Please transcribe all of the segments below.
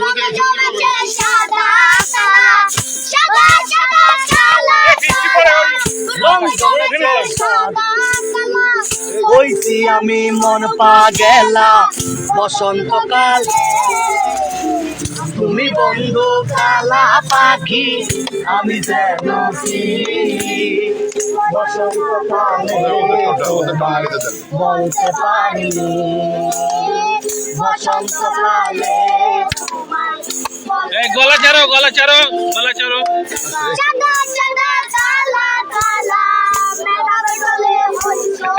রঙে জমেছে সাদা কালা, সাদা সাদা কালা কালা, রং জমেছে সাদা কালা। হইছি আমি মন পাগেলা বসন্তকাল, তুমি বন্ধু কালা পাখি আমি যেন কি বসন্তকালে বলতে পারিনি, বসন্তকালে গলা ছাড়ো, গলা ছাড়ো, গলা ছাড়ো। সাদা সাদা কালা কালা, মেঘার দলে হইছো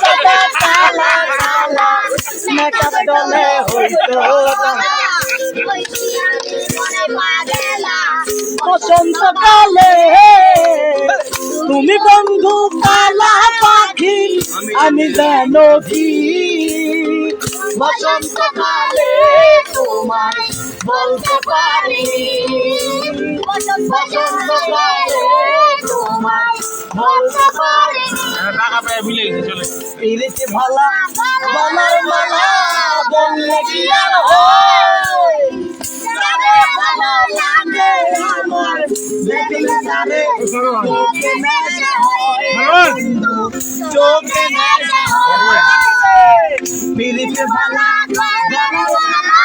সাদা কালা কালা মেকআপ দলে হইতো বসন্তকালে, তুমি বন্ধু কালা পাখি আমি যেন কি বসন্তকালে তোমায় বলতে পারিনি, বসন্তকালে তোমায় বলতে পারিনি। টাকা পেয়ে ভুলে গেছি, চলে। পিরিতি ভালা বলার মালা বললে কি আর হয়, যারে ভালো লাগে আমার দেখলে তারে চোখে নেশা হয়, বন্ধু চোখে নেশা হয়। পিরিতি ভালা বলার মালা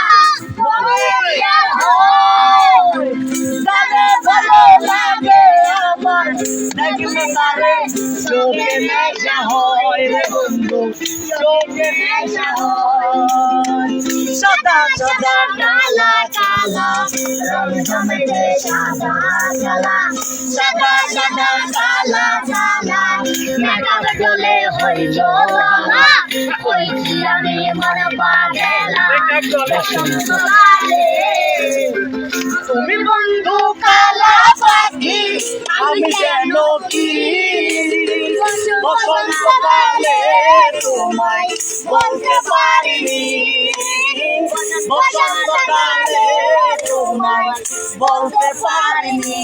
বললে কি আর হয়, যারে ভালো লাগে আমার দেখলে তারে চোখে নেশা হয় রে বন্ধু, চোখে নেশা হয়। সাদা সাদা কালা কালা রং জমেছে সাদা কালা, সাদা সাদা কালা কালা মেঘার দলে হইল কালা, হইছি আমি মন পাগেলা বসন্তকালে, তুমি বন্ধু কালা পাখি আমি যেন কি বসন্তকালে তোমায় বলতে পারিনি, বসন্তকালে তোমায় বলতে পারিনি।